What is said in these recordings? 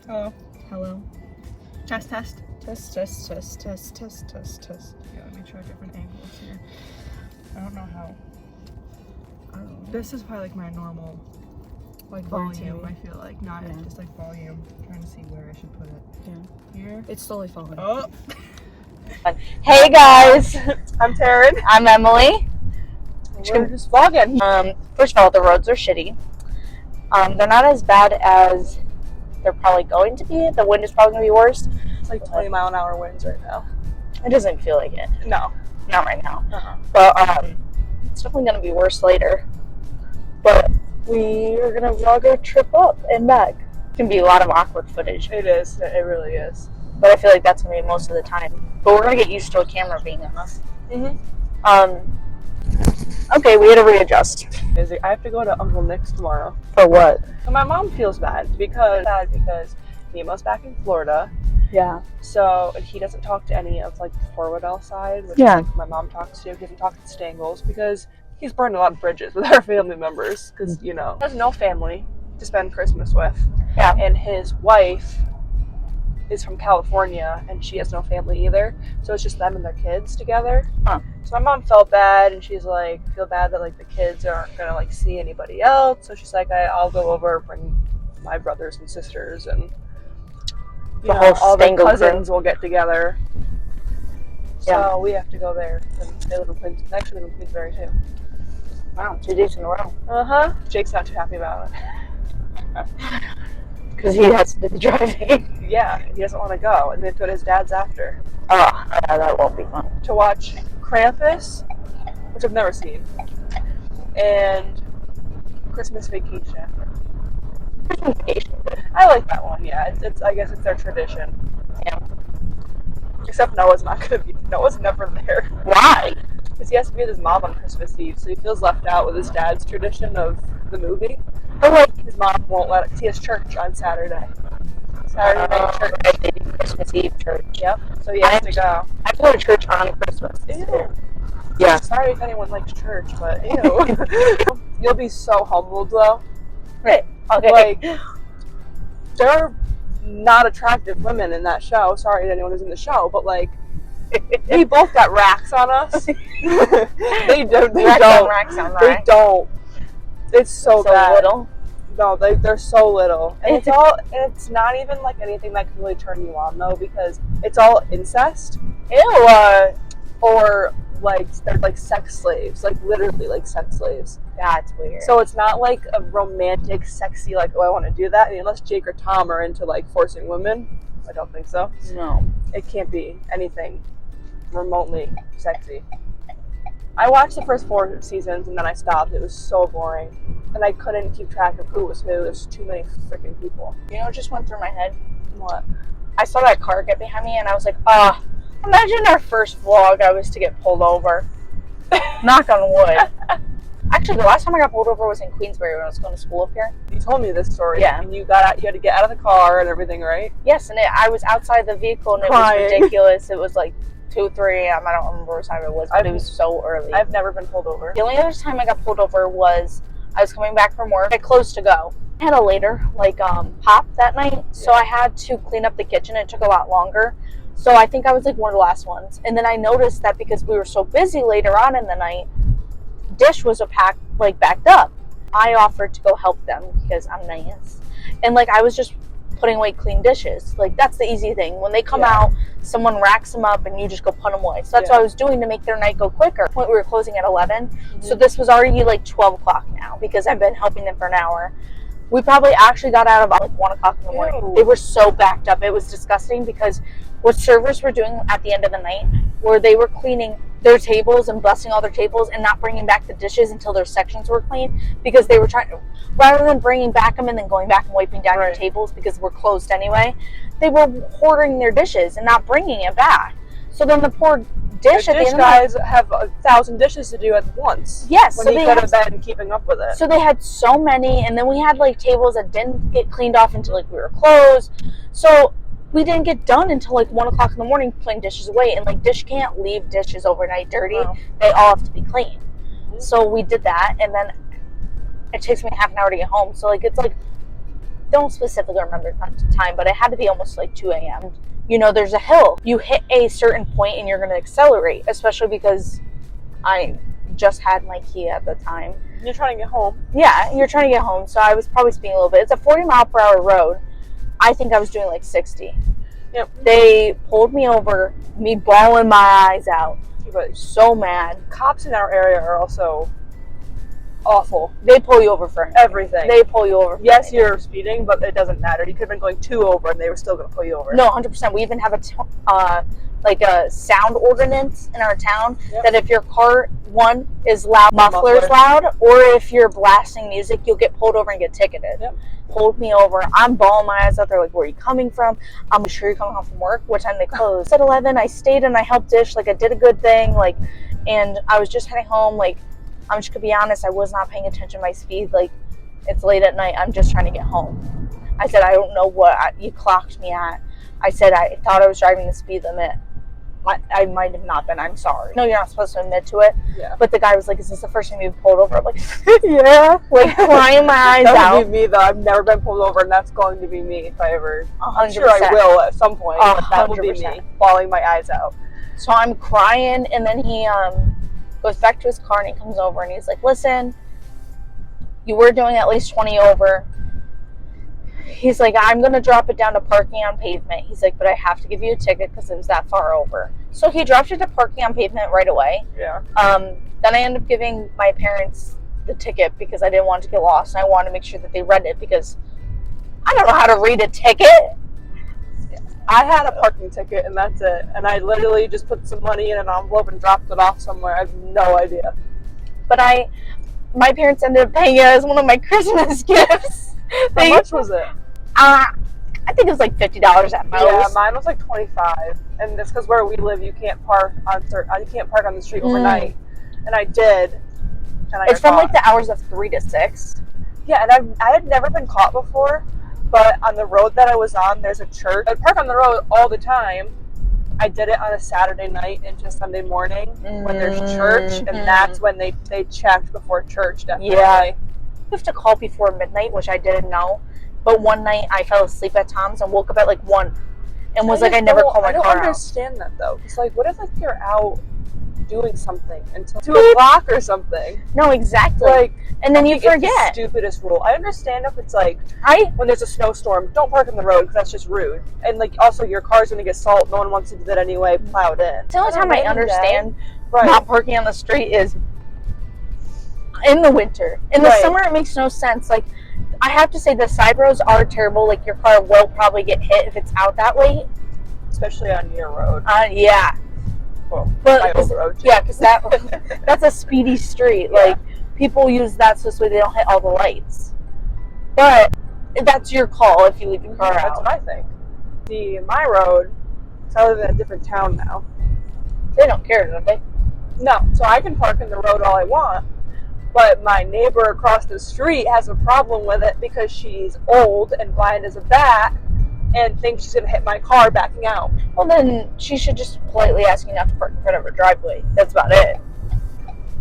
Oh. Hello. Test. Test. Yeah, let me try different angles here. I don't know how. This is probably like my normal, like volume. I feel like not just like volume. I'm trying to see where I should put it. Yeah. Here. It's slowly falling. Oh. Hey guys, I'm Tarryn. I'm Emily. We're just vlogging. First of all, the roads are shitty. They're not as bad as they're probably going to be. The wind is probably going to be worse. It's like 20-mile-an-hour winds right now. It doesn't feel like it. No. Not right now. Uh-huh. But it's definitely going to be worse later. But we are going to vlog our trip up and back. It's going to be a lot of awkward footage. It is. It really is. But I feel like that's going to be most of the time. But we're going to get used to a camera being on us. Okay, we had to readjust. I have to go to Uncle Nick's tomorrow. For what? And my mom feels bad because Nemo's back in Florida. Yeah. So and he doesn't talk to any of like the Forwardell side, which Yeah. is like my mom talks to. He doesn't talk to the Stangles because he's burned a lot of bridges with our family members because he has no family to spend Christmas with. Yeah. And his wife is from California and she has no family either. So it's just them and their kids together. Huh. So my mom felt bad and she's like, I feel bad that like the kids aren't gonna like see anybody else. So she's like, I'll go over, bring my brothers and sisters and all the cousins will get together. So we have to go there. And they live in Queens. They actually live in Queensbury too. Wow, 2 days in a row. Jake's not too happy about it. Because he has to do the driving. Yeah, he doesn't want to go. And then go to his dad's after. Oh, yeah, that won't be fun. To watch Krampus, which I've never seen, and Christmas Vacation. Christmas Vacation. I like that one. Yeah, it's I guess it's their tradition. Yeah. Except Noah's not gonna be. Noah's never there. Why? Because he has to be with his mom on Christmas Eve, so he feels left out with his dad's tradition of the movie. But like, his mom won't let it. He has church on Saturday. Saturday night church. Right, they do Christmas Eve church. Yep. So he has to go. I have to go to church on Christmas. Ew. Yeah. Sorry if anyone likes church, but ew. You'll be so humbled though. Right. Okay. Like, there are not attractive women in that show. Sorry to anyone who's in the show, but like, we both got racks on us. They don't. Racks on, They don't. It's so bad. Little. No, they're so little, and it's not even like anything that can really turn you on though, because it's all incest. Ew. Or like they're like sex slaves, like literally like sex slaves. That's weird. So it's not like a romantic, sexy, like, oh, I want to do that. I mean, unless Jake or Tom are into like forcing women, I don't think so. No. It can't be anything remotely sexy. I watched the first 4 seasons and then I stopped. It was so boring. And I couldn't keep track of who was who. There's too many freaking people. You know what just went through my head? What? I saw that car get behind me and I was like, imagine our first vlog I was to get pulled over. Knock on wood. Actually, the last time I got pulled over was in Queensbury when I was going to school up here. You told me this story. Yeah. And you had to get out of the car and everything, right? Yes, and I was outside the vehicle and it Crying. was ridiculous. It was like 2, 3 a.m. I don't remember what time it was, but it was so early. I've never been pulled over. The only other time I got pulled over was I was coming back from work. I closed to go. I had a later, pop that night, so I had to clean up the kitchen. It took a lot longer. So I think I was like one of the last ones. And then I noticed that because we were so busy later on in the night, dish was backed up. I offered to go help them because I'm nice. And I was just putting away clean dishes. That's the easy thing. When they come out, someone racks them up and you just go put them away. So that's what I was doing to make their night go quicker. We were closing at 11. Mm-hmm. So this was already 12 o'clock now because I've been helping them for an hour. We probably actually got out about 1 o'clock in the morning. Ew. They were so backed up. It was disgusting because what servers were doing at the end of the night where they were cleaning their tables and busting all their tables and not bringing back the dishes until their sections were clean because they were trying to, rather than bringing back them and then going back and wiping down their tables because we're closed anyway, they were hoarding their dishes and not bringing it back. So then the poor dish at the end of the night, guys have 1,000 dishes to do at once. Yes. When he could have been keeping up with it. So they had so many, and then we had tables that didn't get cleaned off until we were closed. So we didn't get done until 1 o'clock in the morning putting dishes away. And dish can't leave dishes overnight dirty. No. They all have to be clean. Mm-hmm. So we did that, and then it takes me half an hour to get home. So it's don't specifically remember the time, but it had to be almost like 2 a.m. You know, there's a hill. You hit a certain point and you're going to accelerate, especially because I just had my key at the time. You're trying to get home. Yeah, you're trying to get home, so I was probably speeding a little bit. It's a 40-mile-per-hour road. I think I was doing like 60. Yep. They pulled me over, me bawling my eyes out. But so mad. Cops in our area are also awful. They pull you over for everything. They pull you over for yes, anything. You're speeding, but it doesn't matter. You could have been going 2 over and they were still going to pull you over. No, 100%. We even have a sound ordinance in our town that if your car, one, is loud, muffler's loud, or if you're blasting music, you'll get pulled over and get ticketed. Yep. Pulled me over. I'm bawling my eyes out. They're like, where are you coming from? I'm sure you're coming home from work. What time they close? At 11, I stayed and I helped dish. Like, I did a good thing. Like, and I was just heading home. Like, I'm just going to be honest. I was not paying attention to my speed. Like, it's late at night. I'm just trying to get home. I said, I don't know what you clocked me at. I said, I thought I was driving the speed limit. I might have not been. I'm sorry. No, you're not supposed to admit to it. Yeah. But the guy was like, is this the first time you've been pulled over? I'm like, yeah. Like, crying my eyes out. That would be me, though. I've never been pulled over, and that's going to be me if I ever... 100%. I'm sure I will at some point, but that will be me, bawling my eyes out. So I'm crying, and then he goes back to his car, and he comes over, and he's like, listen, you were doing at least 20 over. He's like, I'm going to drop it down to parking on pavement. He's like, but I have to give you a ticket because it was that far over. So he dropped it to parking on pavement right away. Yeah. Then I ended up giving my parents the ticket because I didn't want to get lost. And I wanted to make sure that they read it because I don't know how to read a ticket. I had a parking ticket and that's it. And I literally just put some money in an envelope and dropped it off somewhere. I have no idea. But my parents ended up paying it as one of my Christmas gifts. How much was it? I think it was like $50 at most. Yeah, mine was like $25, and that's because where we live, you can't park on the street overnight. And I did. And it's from like the hours of 3 to 6. Yeah, and I had never been caught before, but on the road that I was on, there's a church. I park on the road all the time. I did it on a Saturday night into Sunday morning when there's church, and that's when they checked before church. Definitely. Yeah. You have to call before midnight, which I didn't know. But one night I fell asleep at Tom's and woke up at like 1 and was like, I never called my car out. I don't understand that though. It's like, what if like you're out doing something until 2 o'clock or something? No, exactly. Like, and then you forget. It's the stupidest rule. I understand if it's like, when there's a snowstorm, don't park on the road because that's just rude. And like, also your car's going to get salt. No one wants to do that anyway. Plow it in. The only time I understand not parking on the street is in the winter. In the summer, it makes no sense. Like, I have to say the side roads are terrible. Like, your car will probably get hit if it's out that late. Especially on your road. Yeah. Well, my old road. Yeah, because that's a speedy street. Yeah. Like, people use that so they don't hit all the lights. But that's your call if you leave your car out. That's what I think. See, my road, so I live in a different town now. They don't care, do they? No. So I can park in the road all I want. But my neighbor across the street has a problem with it because she's old and blind as a bat and thinks she's going to hit my car backing out. Well, then she should just politely ask you not to park in front of her driveway. That's about it.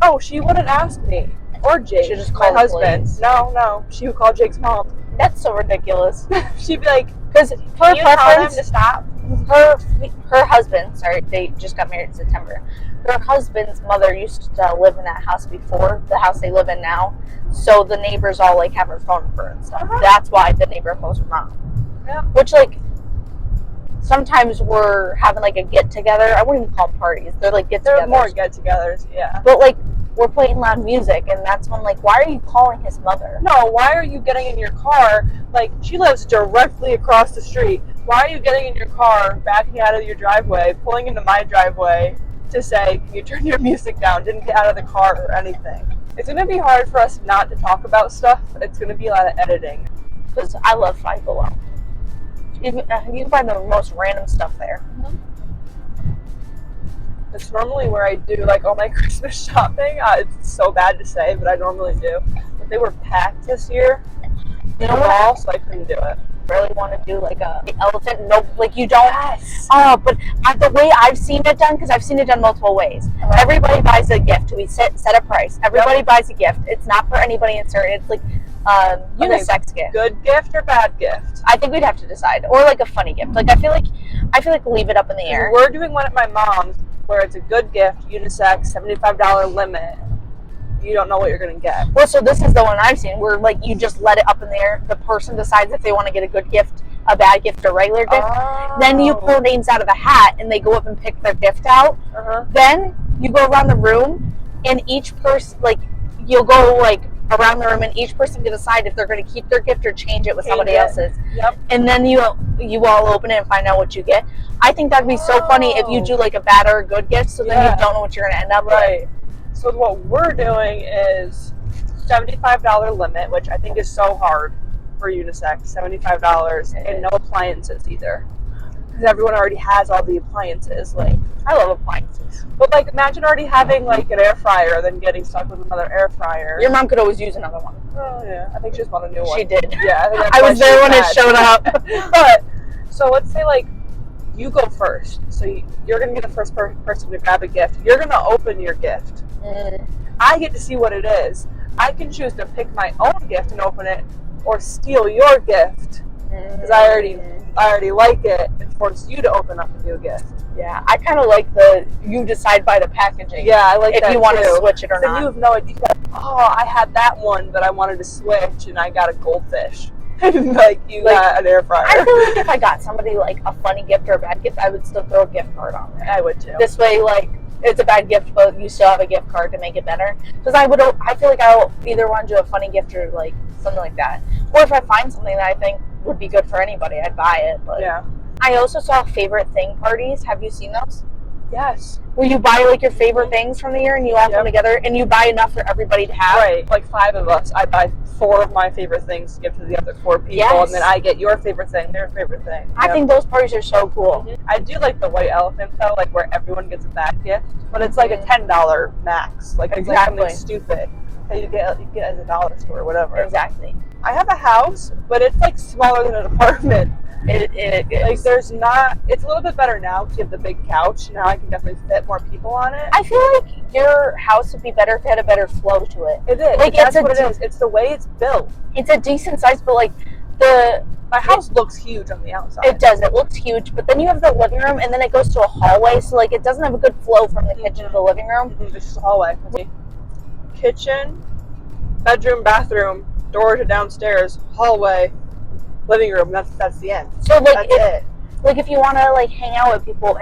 Oh, she wouldn't ask me. Or Jake, she just call my husband. No. She would call Jake's mom. That's so ridiculous. She'd be like, because her preference to stop. Her husband, sorry, they just got married in September. Her husband's mother used to live in that house before the house they live in now. So the neighbors all like have her phone number and stuff. That's why the neighbor calls her mom. Yeah. Which like sometimes we're having like a get together. I wouldn't even call them parties. They're like get-togethers. They're more get-togethers, yeah. But like we're playing loud music, and that's when like, why are you calling his mother? No, why are you getting in your car? Like, she lives directly across the street. Why are you getting in your car, backing out of your driveway, pulling into my driveway to say, can you turn your music down? Didn't get out of the car or anything. It's going to be hard for us not to talk about stuff. It's going to be a lot of editing. Because I love Five Below. You can find the most random stuff there. Mm-hmm. It's normally where I do like all my Christmas shopping. It's so bad to say, but I normally do. But they were packed this year. You know what? So I couldn't do it. Really want to do like a elephant? Nope. Like you don't. Yes. But the way I've seen it done, because I've seen it done multiple ways. Uh-huh. Everybody buys a gift. We set a price. Everybody buys a gift. It's not for anybody in certain. It's like Unisex gift. Good gift or bad gift? I think we'd have to decide, or like a funny gift. Like I feel like leave it up in the air. We're doing one at my mom's where it's a good gift, unisex, $75 limit. You don't know what you're gonna get. Well, so this is the one I've seen where like you just let it up in the air. The person decides if they want to get a good gift, a bad gift, or regular gift. Oh. Then you pull names out of the hat and they go up and pick their gift out. Then you go around the room and each person, like, you'll go like around the room and each person can decide if they're going to keep their gift or change it with somebody else's. Yep. And then you all open it and find out what you get. I think that'd be so funny if you do like a bad or a good gift, so then you don't know what you're going to end up with. So what we're doing is $75 limit, which I think is so hard for unisex, $75, and no appliances either. Because everyone already has all the appliances. Like, I love appliances. But like, imagine already having like an air fryer, then getting stuck with another air fryer. Your mom could always use another one. Oh yeah, I think she just bought a new one. She did. Yeah, I, think I was there when it showed up. But so let's say like you go first. So you're gonna be the first person to grab a gift. You're gonna open your gift. I get to see what it is. I can choose to pick my own gift and open it, or steal your gift because I already like it and force you to open up a new gift. Yeah, I kind of like you decide by the packaging. Yeah, I like if that you want too. to switch it or then not. You have no idea. Oh, I had that one, but I wanted to switch, and I got a goldfish. Like you got an air fryer. I feel like if I got somebody like a funny gift or a bad gift, I would still throw a gift card on there. I would too. This way, like, it's a bad gift, but you still have a gift card to make it better. Because I feel like I'll either want to do a funny gift or like something like that. Or if I find something that I think would be good for anybody, I'd buy it. But yeah. I also saw favorite thing parties. Have you seen those? Yes. Where you buy like your favorite things from the year and you all come together and you buy enough for everybody to have. Right. Like 5 of us. I buy 4 of my favorite things to give to the other 4 people, and then I get your favorite thing, their favorite thing. I think those parties are so cool. I do like the white elephant though, like where everyone gets a bad gift, but it's like a $10 max. Like it's like something stupid that you get at the dollar store or whatever. Exactly. I have a house, but it's like smaller than an apartment. It is. Like there's not. It's a little bit better now because you have the big couch. Now I can definitely fit more people on it. I feel like your house would be better if it had a better flow to it. It is. Like that's what it is. It's the way it's built. It's a decent size, but like my house looks huge on the outside. It does. It looks huge, but then you have the living room, and then it goes to a hallway. So like it doesn't have a good flow from the kitchen to the living room. It's just a hallway. Kitchen, bedroom, bathroom, door to downstairs, hallway, living room. That's the end. So like that's it. Like if you want to like hang out with people,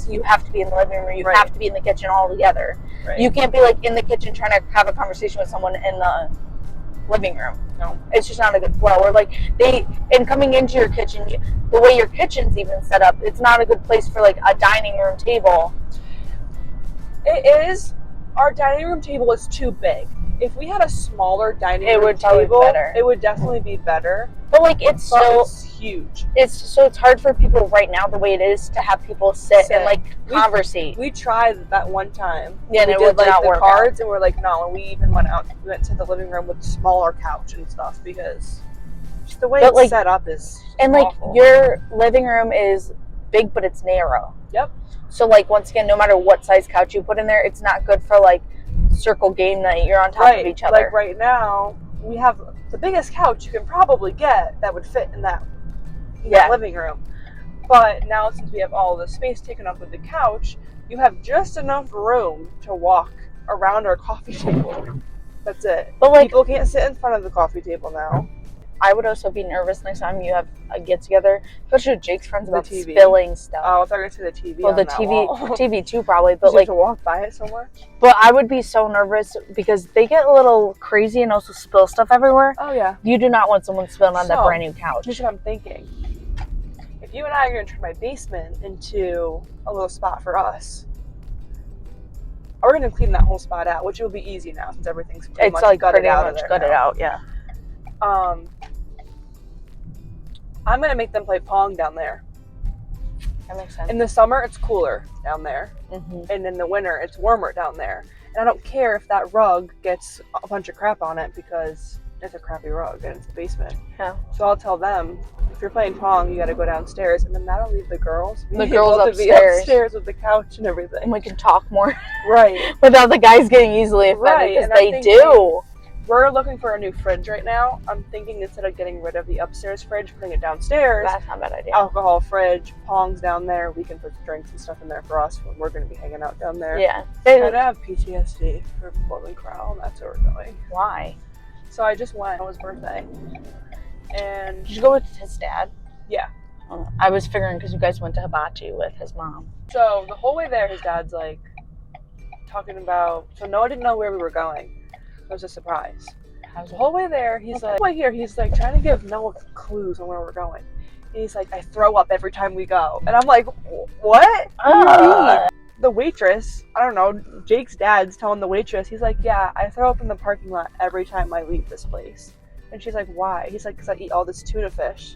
you have to be in the living room. You have to be in the kitchen all together. Right. You can't be like in the kitchen trying to have a conversation with someone in the living room. No, it's just not a good flow. Or like coming into your kitchen, the way your kitchen's even set up, it's not a good place for like a dining room table. It is. Our dining room table is too big. If we had a smaller dining room table, it would definitely be better. But like it's huge. It's hard for people right now the way it is to have people sit and like conversate. We tried that one time. Yeah, and we it did would not the work cards, and we're like, no. And we even went to the living room with a smaller couch and stuff because just the way it's set up is awful. Your living room is big, but it's narrow. Yep. So like once again, no matter what size couch you put in there, it's not good for like circle game night. You're on top of each other. Like right now, we have the biggest couch you can probably get that would fit in that living room. But now since we have all the space taken up with the couch, you have just enough room to walk around our coffee table. That's it. But like people can't sit in front of the coffee table now. I would also be nervous next time you have a get together, especially with Jake's friends, about spilling stuff. Oh, I thought you were going to say the TV. Well, the TV too, probably. But like to walk by it somewhere. But I would be so nervous because they get a little crazy and also spill stuff everywhere. Oh yeah. You do not want someone spilling on that brand new couch. Here's what I'm thinking. If you and I are going to turn my basement into a little spot for us, we're going to clean that whole spot out, which will be easy now since everything's pretty much gutted out. Yeah. I'm going to make them play Pong down there. That makes sense. In the summer, it's cooler down there. Mm-hmm. And in the winter, it's warmer down there. And I don't care if that rug gets a bunch of crap on it because it's a crappy rug and it's the basement. Yeah. So I'll tell them, if you're playing Pong, you got to go downstairs. And then that'll leave the girls. The girls upstairs. Be upstairs with the couch and everything. And we can talk more. Right. Without the guys getting easily offended because they do. we're looking for a new fridge right now. I'm thinking instead of getting rid of the upstairs fridge, putting it downstairs. That's not a bad idea. Alcohol fridge, Pong's down there. We can put drinks and stuff in there for us when we're going to be hanging out down there. Yeah. I kind of have PTSD for Golden Corral, and that's where we're going. Why? So I just went on his birthday. And did you go with his dad? Yeah. I was figuring because you guys went to Hibachi with his mom. So the whole way there, his dad's like talking about. So Noah didn't know where we were going. It was a surprise. The whole way there, he's like, right here, he's like trying to give Noah clues on where we're going. And he's like, I throw up every time we go. And I'm like, what? The waitress, I don't know, Jake's dad's telling the waitress, he's like, yeah, I throw up in the parking lot every time I leave this place. And she's like, why? He's like, because I eat all this tuna fish.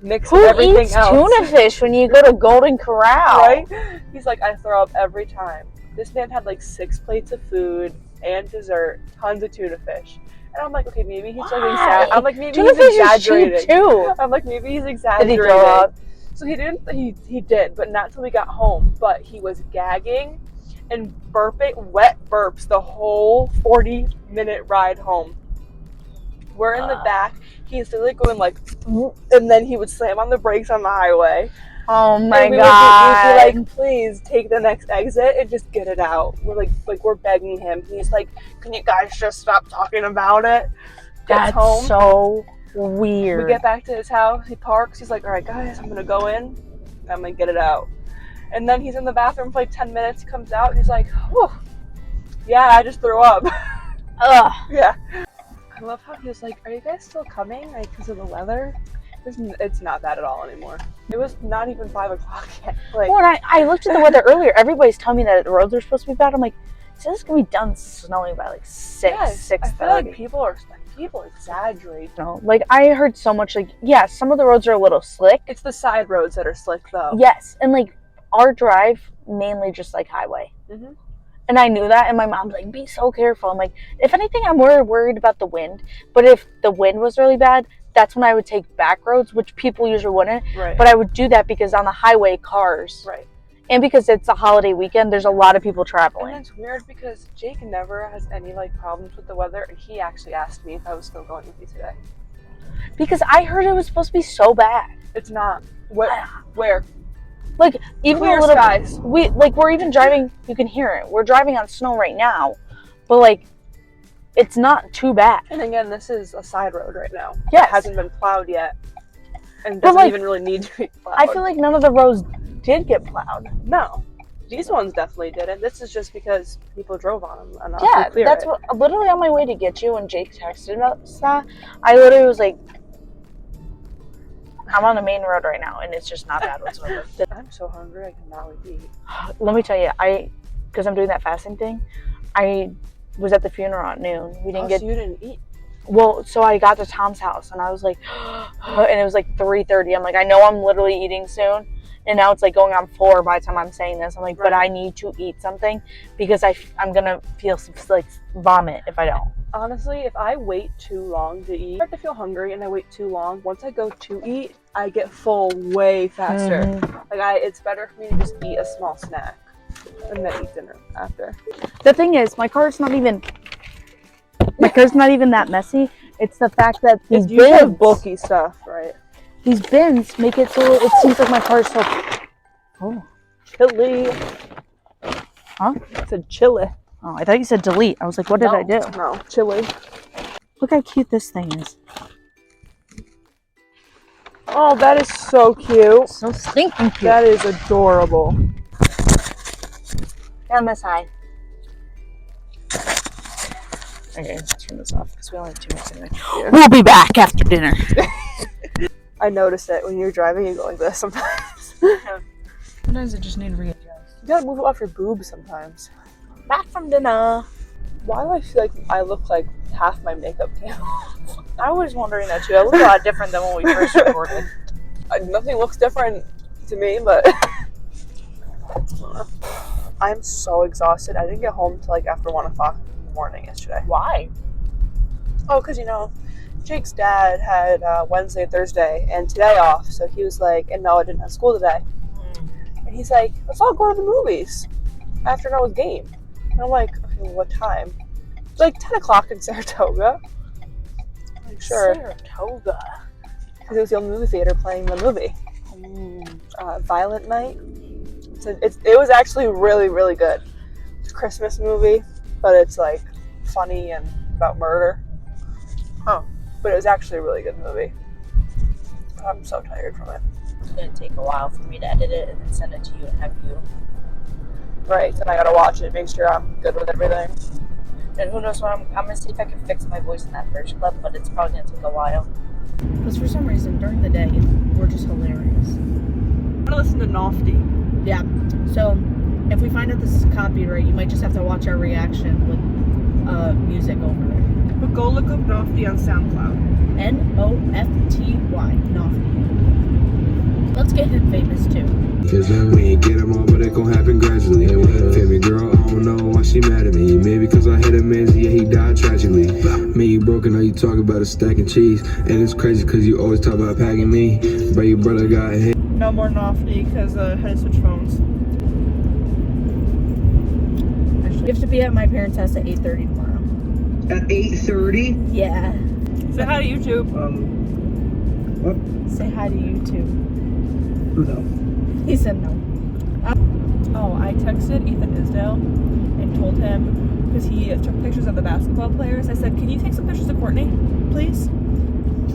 Mixed with everything eats else. Tuna fish when you go to Golden Corral? Right? He's like, I throw up every time. This man had like 6 plates of food and dessert, tons of tuna fish. And I'm like, okay, maybe he's like exaggerating. I'm like, maybe tuna he's exaggerating. Too. I'm like, maybe he's exaggerating. Did he throw up? So he didn't. He did, but not till we got home. But he was gagging and burping, wet burps the whole 40-minute ride home. We're in the back. He's literally going like, and then he would slam on the brakes on the highway. Oh my and God. We'd be like, please take the next exit and just get it out. We're like we're begging him. He's like, can you guys just stop talking about it? That's home. So weird. We get back to his house. He parks. He's like, all right, guys, I'm going to go in. I'm going to get it out. And then he's in the bathroom for like 10 minutes. He comes out. And he's like, whew. Yeah, I just threw up. Ugh. Yeah. I love how he was like, are you guys still coming? Like, because of the weather? It's not bad at all anymore. It was not even 5 o'clock yet. Like, well, and I looked at the weather earlier. Everybody's telling me that the roads are supposed to be bad. I'm like, so this is going to be done snowing by like 6, 6:30. I feel like people exaggerate. No, like I heard so much, like, yeah, some of the roads are a little slick. It's the side roads that are slick though. Yes, and like our drive, mainly just like highway. Mm-hmm. And I knew that, and my mom's like, be so careful. I'm like, if anything, I'm worried about the wind. But if the wind was really bad, that's when I would take back roads, which people usually wouldn't. Right. But I would do that because on the highway, cars. Right. And because it's a holiday weekend, there's a lot of people traveling. And it's weird because Jake never has any like problems with the weather, and he actually asked me if I was still going with you today. Because I heard it was supposed to be so bad. It's not. Where? Like even clear a little skies. We're even driving. You can hear it. We're driving on snow right now, but like it's not too bad. And again, this is a side road right now. Yes. It hasn't been plowed yet, and doesn't even really need to be plowed. I feel like none of the roads did get plowed. No, these ones definitely didn't. This is just because people drove on them. Yeah, that's what. Literally on my way to get you, when Jake texted us that, I literally was like, I'm on the main road right now, and it's just not bad whatsoever. I'm so hungry, I cannot wait to eat. Let me tell you, because I'm doing that fasting thing, I was at the funeral at noon. We didn't So you didn't eat? Well, so I got to Tom's house, and I was like, and it was like 3:30. I'm like, I know I'm literally eating soon, and now it's like going on 4 by the time I'm saying this. I'm like, but I need to eat something because I'm gonna feel like vomit if I don't. Honestly, if I wait too long to eat, I start to feel hungry, and I wait too long. Once I go to eat, I get full way faster. Mm-hmm. Like it's better for me to just eat a small snack and then eat dinner after. The thing is, my car's not even that messy. It's the fact that these you bins, have bulky stuff, right? These bins make it so it seems like my car's so. Oh, Chili. Huh? It said chili. Oh, I thought you said delete. I was like, what did I do? No, chili. Look how cute this thing is. Oh, that is so cute. So stinking cute. That is adorable. On my side. Okay, let's turn this off because we only have 2 minutes anyway. Yeah. We'll be back after dinner. I notice it when you're driving, you go like this sometimes. Sometimes I just need to readjust. You gotta move it off your boobs sometimes. Back from dinner. Why do I feel like I look like half my makeup came off? I was wondering that too. I look a lot different than when we first recorded. Nothing looks different to me, but I'm so exhausted. I didn't get home till like after 1 o'clock in the morning yesterday. Why? Oh, because Jake's dad had Wednesday, Thursday, and today off, so he was like, and Noah didn't have school today. And he's like, let's all go to the movies after Noah's game. And I'm like, okay, what time? It's like 10 o'clock in Saratoga. I'm sure. Saratoga. Because it was the only movie theater playing the movie. Violent Night. It was actually really, really good. It's a Christmas movie, but it's like funny and about murder. Oh. But it was actually a really good movie. I'm so tired from it. It's going to take a while for me to edit it and then send it to you and have you. Right, then I gotta watch it, make sure I'm good with everything. And who knows what I'm going to see if I can fix my voice in that first clip, but it's probably going to take a while. Because for some reason, during the day, we're just hilarious. I'm gonna listen to Nofty. Yeah. So, if we find out this is copyright, you might just have to watch our reaction with music over it. But go look up Nofty on SoundCloud. Nofty. Nofty. Let's get him famous too. Cause we ain't get them all, but it gon' happen gradually. Feel me, girl, I don't know why she mad at me. Maybe cause I hit a man's, yeah, he died tragically. Me, you broken, now you talk about a stack of cheese. And it's crazy cause you always talk about packing me. But your brother got hit. No more Nofty because I had to switch phones. Actually, you have to be at my parents' house at 8:30 tomorrow. At 8:30? Yeah. Say hi to YouTube. What? Say hi to YouTube. No. He said no. Oh, I texted Ethan Isdale and told him, because he took pictures of the basketball players, I said, can you take some pictures of Courtney, please?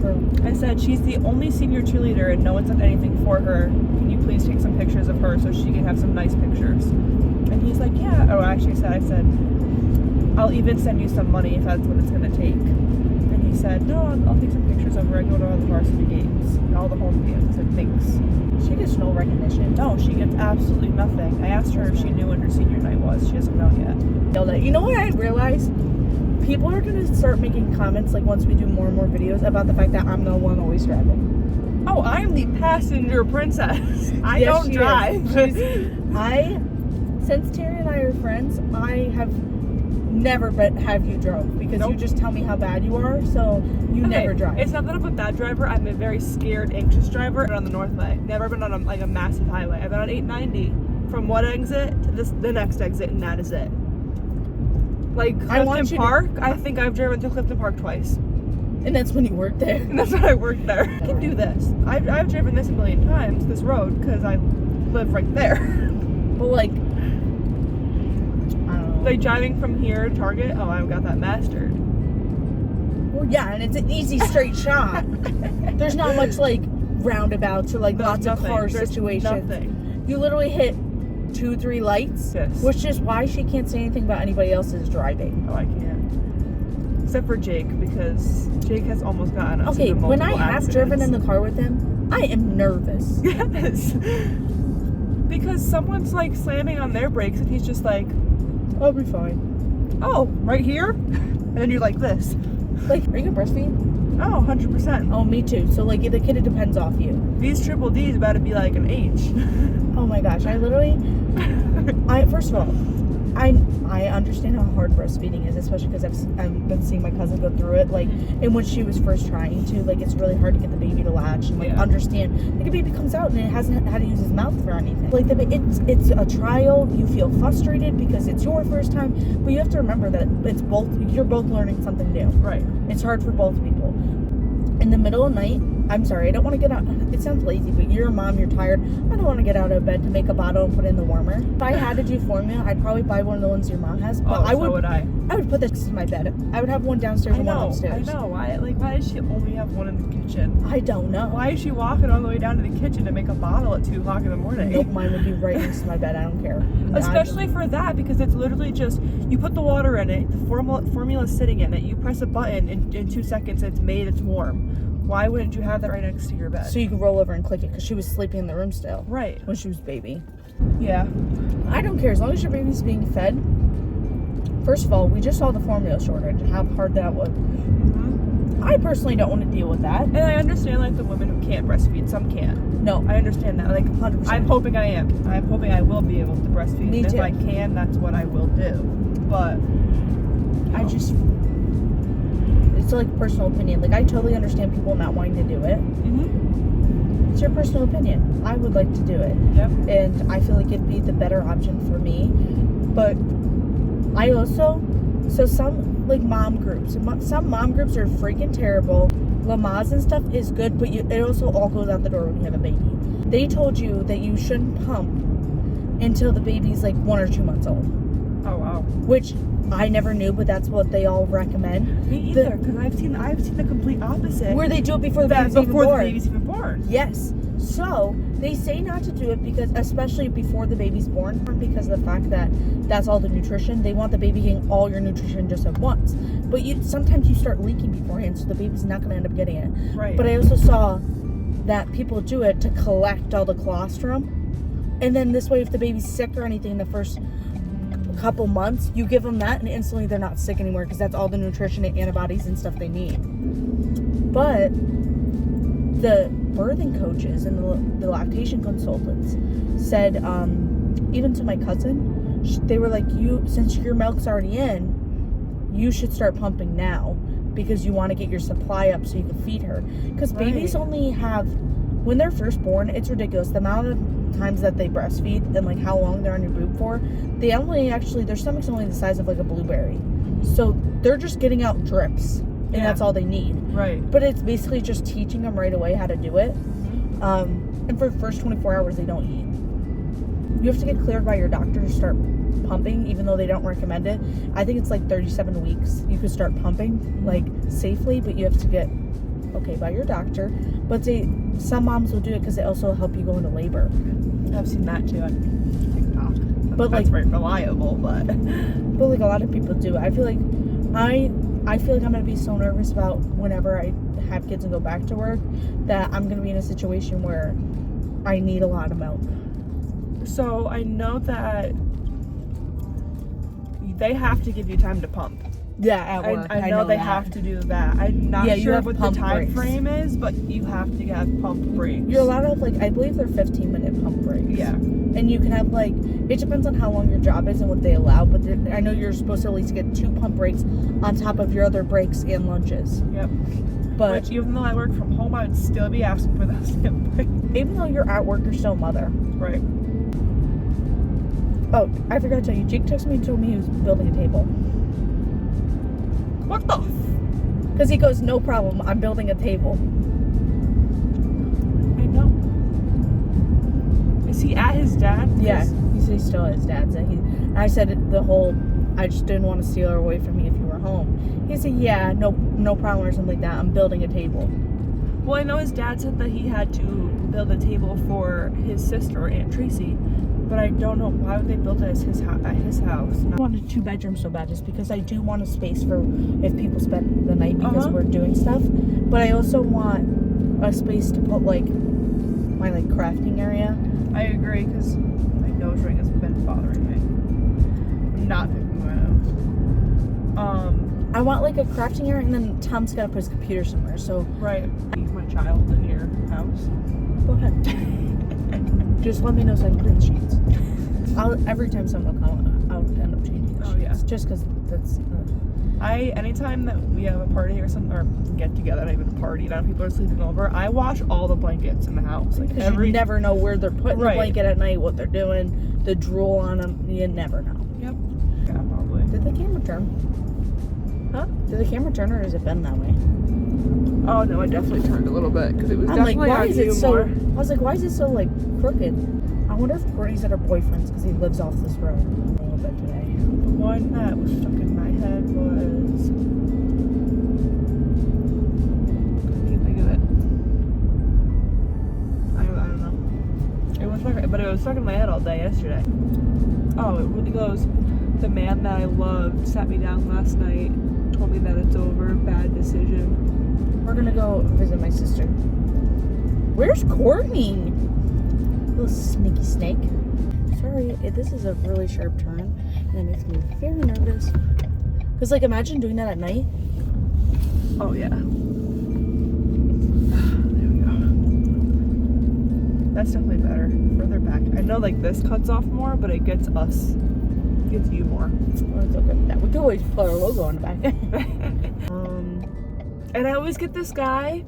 True. I said, she's the only senior cheerleader and no one's done anything for her. Can you please take some pictures of her so she can have some nice pictures? And he's like, yeah. Oh, actually I said, I'll even send you some money if that's what it's going to take. And he said, no, I'll take some pictures of her. I go to all the varsity games, all the home games. I said, thanks. She gets no recognition. No, she gets absolutely nothing. I asked her if she knew when her senior night was. She doesn't know yet. You know what I realized? People are going to start making comments, like once we do more and more videos, about the fact that I'm the one always driving. Oh, I'm the passenger princess. I Yes, don't she drive. Since Tarryn and I are friends, I have never have you drove because Nope. you just tell me how bad you are, so you never drive. It's not that I'm a bad driver. I'm a very scared, anxious driver. I've been on the Northway. Never been on a massive highway. I've been on 890 from one exit to the next exit, and that is it. Like Clifton Park, I think I've driven through Clifton Park twice. And that's when you worked there. And that's when I worked there. I can do this. I've driven this a million times, this road, because I live right there. But like, I don't know. Like driving from here to Target, oh, I've got that mastered. Well, yeah, and it's an easy straight shot. There's not much like roundabouts or like lots of car situations. Nothing. You literally hit 2-3 lights, Yes. which is why she can't say anything about anybody else's driving. Oh, I can't. Except for Jake, because Jake has almost gotten us into multiple When I have accidents. driven in the car with him, I am nervous. Yes. Because someone's like slamming on their brakes and he's just like, I'll be fine. oh, right here? And then you're like this. Like, are you gonna breastfeed? Oh, 100%. Oh, me too. So like, the kid, it depends off you. These triple D's about to be like an H. Oh my gosh, first of all, I understand how hard breastfeeding is, especially because I've been seeing my cousin go through it. Like, and when she was first trying to, like, it's really hard to get the baby to latch and like understand. Like, a baby comes out and it hasn't had to use his mouth for anything. Like, it's a trial. You feel frustrated because it's your first time, but you have to remember that you're both learning something new. Right. It's hard for both people. In the middle of the night, I'm sorry, I don't want to get out. It sounds lazy, but you're a mom, you're tired. I don't want to get out of bed to make a bottle and put it in the warmer. If I had to do formula, I'd probably buy one of the ones your mom has. But so would I. I would put this in my bed. I would have one downstairs and one upstairs. I know. Why does she only have one in the kitchen? I don't know. Why is she walking all the way down to the kitchen to make a bottle at 2 o'clock in the morning? Nope, mine would be right next to my bed. I don't care. Especially for that, because it's literally just, you put the water in it, the formula is sitting in it, you press a button, and in 2 seconds it's made, it's warm. Why wouldn't you have that right next to your bed? So you can roll over and click it, because she was sleeping in the room still. Right. When she was baby. Yeah. I don't care. As long as your baby's being fed. First of all, we just saw the formula shortage, how hard that was. Mm-hmm. I personally don't want to deal with that. And I understand, like, the women who can't breastfeed. Some can't. No. I understand that. Like, 100%. I'm hoping I am. I'm hoping I will be able to breastfeed. Me and too. if I can, that's what I will do. But I just... It's like personal opinion. Like, I totally understand people not wanting to do it. Mm-hmm. It's your personal opinion. I would like to do it. Yep. And I feel like it'd be the better option for me. But I also... So some like mom groups. Some mom groups are freaking terrible. Lamaze and stuff is good, but it also all goes out the door when you have a baby. They told you that you shouldn't pump until the baby's like 1 or 2 months old. Oh wow. Which I never knew, but that's what they all recommend. Me either, because I've seen the complete opposite. Where they do it before the baby's even born. Yes. So they say not to do it because, especially before the baby's born, because of the fact that that's all the nutrition. They want the baby getting all your nutrition just at once. But sometimes you start leaking beforehand, so the baby's not going to end up getting it. Right. But I also saw that people do it to collect all the colostrum, and then this way, if the baby's sick or anything, the first couple months, you give them that, and instantly they're not sick anymore because that's all the nutrition and antibodies and stuff they need. But the birthing coaches and the lactation consultants said, even to my cousin, they were like, since your milk's already in, you should start pumping now because you want to get your supply up so you can feed her. Because babies only have, when they're first born, it's ridiculous the amount of times that they breastfeed and like how long they're on your boob for. They only their stomach's only the size of like a blueberry, so they're just getting out drips, and that's all they need. Right. But it's basically just teaching them right away how to do it. And for the first 24 hours they don't eat. You have to get cleared by your doctor to start pumping, even though they don't recommend it. I think it's like 37 weeks you could start pumping like safely, but you have to get okay by your doctor. But some moms will do it because they also help you go into labor. I've seen that too on TikTok. But that's very reliable, but like a lot of people do. I feel like I feel like I'm gonna be so nervous about whenever I have kids and go back to work that I'm gonna be in a situation where I need a lot of milk. So I know that they have to give you time to pump. Yeah, at work. I know they have to do that. I'm not sure what the time frame is, but you have to have pump breaks. You're allowed to have I believe they're 15-minute pump breaks. Yeah. And you can have it depends on how long your job is and what they allow, but I know you're supposed to at least get 2 pump breaks on top of your other breaks and lunches. Yep. But which, even though I work from home, I would still be asking for those breaks. Even though you're at work, you're still a mother. Right. Oh, I forgot to tell you, Jake texted me and told me he was building a table. What the? Because he goes, no problem, I'm building a table. I know. Is he at his dad's? Yeah, he's still at his dad's. I said I just didn't want to steal her away from me if you were home. He said, yeah, no problem or something like that. I'm building a table. Well, I know his dad said that he had to build a table for his sister, Aunt Tracy. But I don't know, why would they build it at his house? I wanted 2 bedrooms so bad just because I do want a space for if people spend the night because we're doing stuff. But I also want a space to put my crafting area. I agree, because my nose ring has been bothering me. I'm not picking my nose. I want a crafting area, and then Tom's got to put his computer somewhere, so... Right. Leave my child in your house. Go ahead. Just let me know so I can clean the sheets. Every time someone will come, I'll end up changing the sheets. Yeah. Just because that's... anytime that we have a party or something, or get together, not even a party, now people are sleeping over, I wash all the blankets in the house. Because you never know where they're putting the blanket at night, what they're doing, the drool on them, you never know. Yep. Yeah, probably. Did the camera turn? Huh? Did the camera turn, or has it been that way? Oh no, it definitely turned a little bit, because it was definitely why is it so... more. I was like, why is it so, crooked? I wonder if Courtney's at her boyfriend's, because he lives off this road a little bit today. The one that was stuck in my head was... I can't think of it. I don't know. It was stuck, but it was stuck in my head all day yesterday. Oh, it goes, the man that I loved sat me down last night, told me that it's over, bad decision. We're gonna go visit my sister. Where's Courtney? Little sneaky snake. Sorry, this is a really sharp turn, and it makes me very nervous. Because, imagine doing that at night. Oh, yeah. There we go. That's definitely better. Further back. I know, this cuts off more, but it gets you more. Well, it's okay. That we can always put our logo on the back. And I always get this guy.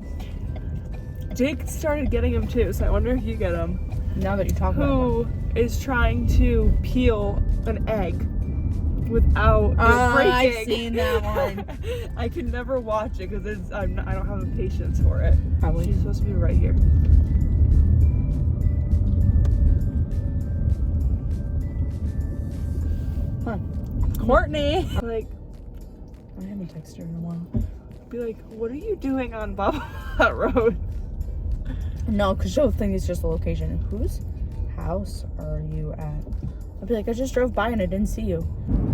Jake started getting him too, so I wonder if you get him. Now that you talk about Who is trying to peel an egg without it breaking. I've seen that one. I can never watch it because I don't have the patience for it. Probably. She's supposed to be right here. Huh. Courtney! Like, I haven't texted her in a while. be like, what are you doing on Bobcat Road? No, because she'll think it's just the location. Whose house are you at? I'll be like, I just drove by and I didn't see you.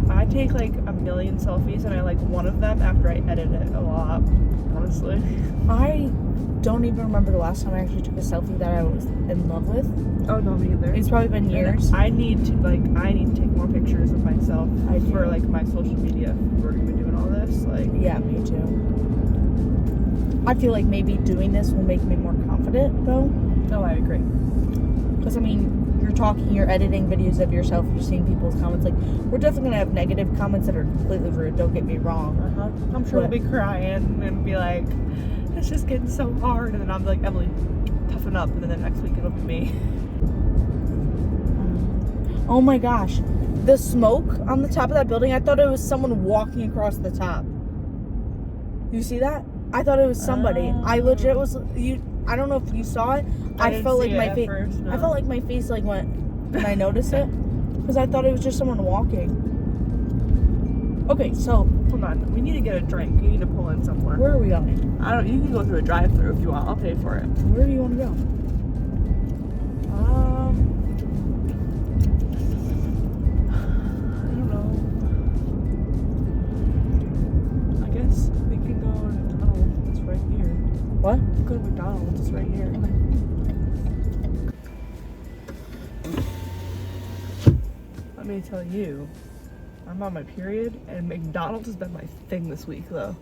I take like a million selfies and I like one of them after I edit it a lot, honestly. I don't even remember the last time I actually took a selfie that I was in love with. Oh, no, me either. It's probably been years. I need to take more pictures of myself for like my social media if we're gonna be doing all this. Like, yeah, me too. I feel like maybe doing this will make me more confident though. oh, I agree. Because I mean, you're editing videos of yourself, you're seeing people's comments. Like, we're definitely gonna have negative comments that are completely rude, don't get me wrong. I'm sure we'll be crying and be like, it's just getting so hard, and then I'm like, Emily, toughen up, and then the next week it'll be me. Oh my gosh, the smoke on the top of that building, I thought it was someone walking across the top. You see that? I thought it was somebody. I legit was, I don't know if you saw it. I felt like my face, I felt like my face like went when I noticed it, because I thought it was just someone walking. Okay, so Hold on, we need to get a drink. You need to pull in somewhere. where are we going? You can go through a drive-through if you want. I'll pay for it. Where do you want to go? I don't know. I guess we can go to McDonald's. It's right here. What? Go to McDonald's. It's right here. Let me tell you, I'm on my period, and McDonald's has been my thing this week, though.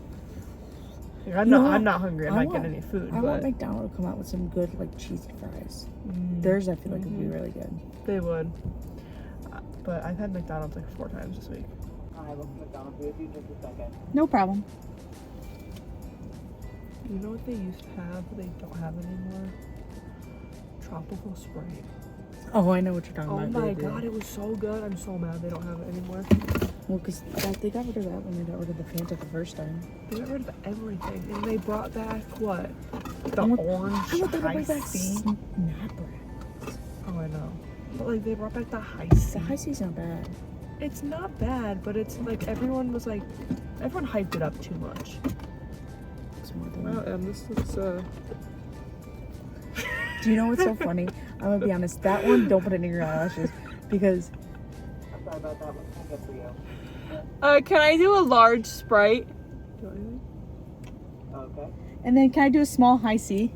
Like, I'm not hungry. I'm not getting any food. I want McDonald's to come out with some good, like, cheesy fries. Theirs, I feel like, would be really good. They would. But I've had McDonald's like 4 times this week. I will McDonald's with you just a second. No problem. You know what they used to have, but they don't have anymore? Tropical Sprite. Oh, I know what you're talking Oh about. my god, it was so good. I'm so mad they don't have it anymore. Well, because they got rid of that when they got rid of the Fanta the first time. They got rid of everything, and they brought back what? The I want orange them to high bring back C. Snap Rats. Oh, I know. But like they brought back the high C. The high C's not bad. It's not bad, but it's like everyone hyped it up too much. It's more than Wow, this looks Do you know what's so funny? I'm gonna be honest. That one, don't put it in your eyelashes because. I'm sorry about that one. I'll get for you. can I do a large Sprite? Okay. And then can I do a small high C?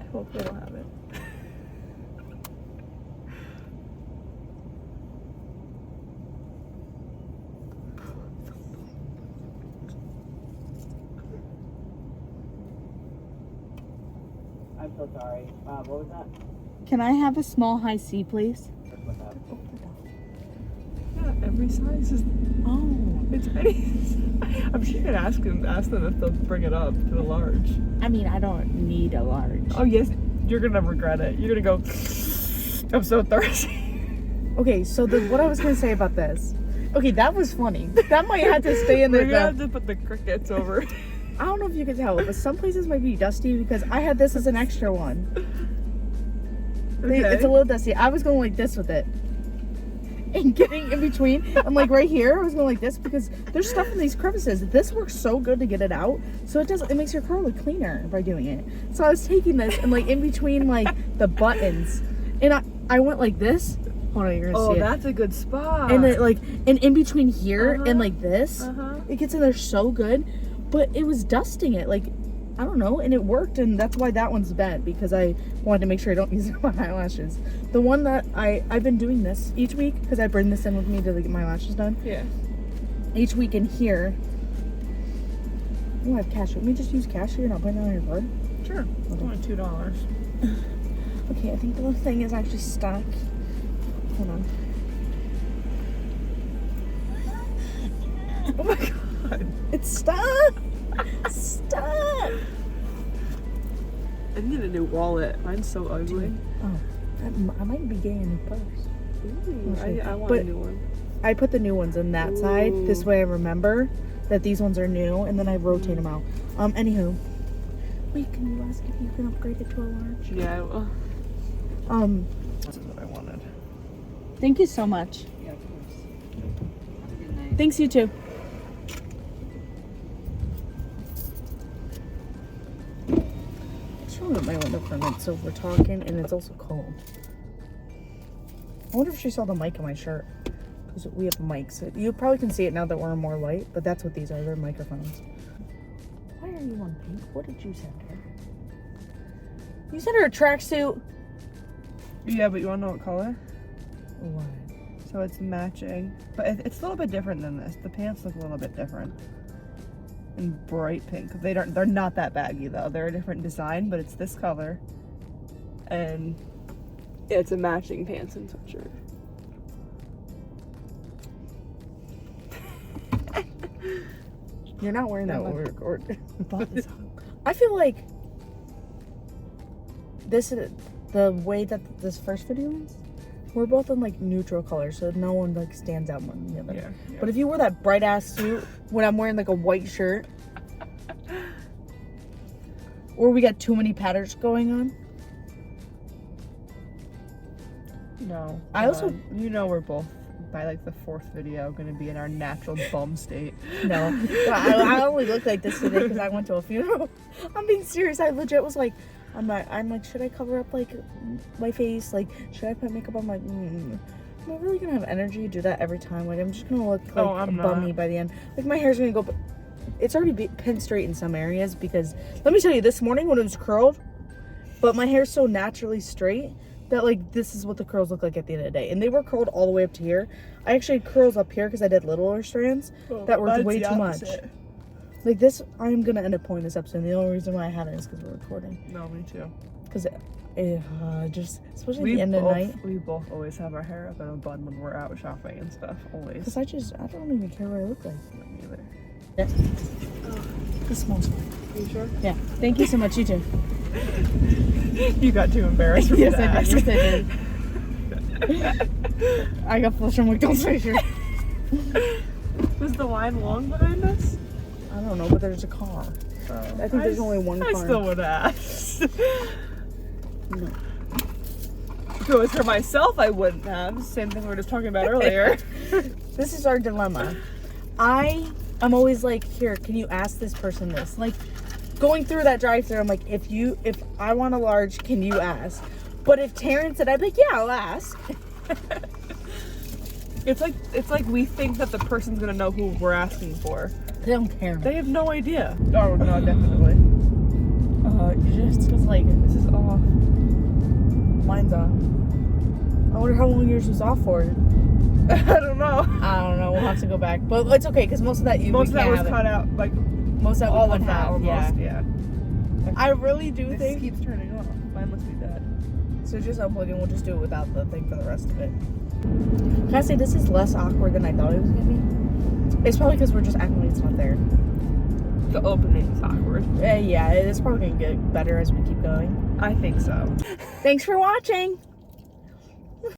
I hope they don't have it. I'm so sorry. What was that? Can I have a small high C, please? What's that? Yeah, every size is. Oh. It's any. I'm sure you could ask them if they'll bring it up to a large. I mean, I don't need a large. Oh yes, you're gonna regret it. You're gonna go. I'm so thirsty. Okay, so what I was gonna say about this. Okay, that was funny. That might have to stay in there. We're gonna have to put the crickets over. I don't know if you can tell, but some places might be dusty because I had this as an extra one. Okay. It's a little dusty. I was going like this with it. And getting in between, I'm like right here, I was going like this because there's stuff in these crevices. This works so good to get it out. So it makes your car look cleaner by doing it. So I was taking this and like in between like the buttons. And I went like this. Hold on, you're gonna see it. Oh, that's a good spot. And it like, and in between here and like this, Uh-huh. it gets in there so good. But it was dusting it, like, I don't know, and it worked, and that's why that one's bent, because I wanted to make sure I don't use it on my eyelashes. The one that I've been doing this each week, because I bring this in with me to get my lashes done. Yeah. Each week in here. Oh, I have cash. Let me just use cash here and I'll put it on your card. Sure. It's only $2. Okay, I think the thing is actually stuck. Hold on. Oh my god. It's stuck! Stuck! I need a new wallet. Mine's so ugly. Oh, I might be getting a new purse. Ooh, I want a new one. I put the new ones on that side. This way I remember that these ones are new, and then I rotate them out. Anywho. Wait, can you ask if you can upgrade it to a large? Yeah, I will. This is what I wanted. Thank you so much. Yeah, of course. Thanks, you too. It's really my window permit, so we're talking, and it's also cold. I wonder if she saw the mic in my shirt. Because we have mics. You probably can see it now that we're in more light, but that's what these are. They're microphones. Why are you on pink? What did you send her? You sent her a tracksuit. Yeah, but you want to know what color? What? So it's matching, but it's a little bit different than this. The pants look a little bit different. And bright pink. They're not that baggy though. They're a different design, but it's this color. And it's a matching pants and sweatshirt. You're not wearing that or I feel like this is the way that this first video is. We're both in like neutral colors, so no one like stands out more than the other. Yeah. But if you wore that bright ass suit when I'm wearing like a white shirt, or we got too many patterns going on. No. I also, we're both by like the fourth video gonna be in our natural bum state. No, I only look like this today because I went to a funeral. I'm being serious. I legit was like, I'm like, should I cover up like my face? Like, should I put makeup on? Am I really gonna have energy to do that every time? Like, I'm just gonna look like bummy by the end. Like, my hair's gonna go. It's already pinned straight in some areas because let me tell you, this morning when it was curled, but my hair's so naturally straight that like this is what the curls look like at the end of the day, and they were curled all the way up to here. I actually had curls up here because I did littler strands that were way too much. Like this, I'm gonna end up pulling this episode. And the only reason why I haven't is because we're recording. No, me too. Because just especially at the end of the night. We both always have our hair up in a bun when we're out shopping and stuff. Always. Because I don't even care what I look like. Me either. Yeah. The small one. Are you sure? Yeah. Thank you so much. You too. You got too embarrassed for me to ask. Yes, I did. I got flushed. I'm like, don't say sure. Was the line long behind us? I don't know, but there's a car. I think there's only one car. I still would ask. No. If it was for myself, I wouldn't have. Same thing we were just talking about earlier. This is our dilemma. I'm always like, here, can you ask this person this? Like, going through that drive-thru, I'm like, if I want a large, can you ask? But if Tarryn said, I'd be like, yeah, I'll ask. It's like we think that the person's gonna know who we're asking for. They don't care. They have no idea. Oh no, definitely. Just cause like This is off. mine's on. I wonder how long yours was off for. I don't know. We'll have to go back, but it's okay because most of that was cut out. Like most of all that of that almost. Yeah. I really do This think. keeps turning off. Mine must be dead. So just unplug and we'll just do it without the thing for the rest of it. Can I say this is less awkward than I thought it was gonna be? It's probably because we're just acting like it's not there. The opening is awkward. Yeah, it's probably gonna get better as we keep going. I think so. Thanks for watching.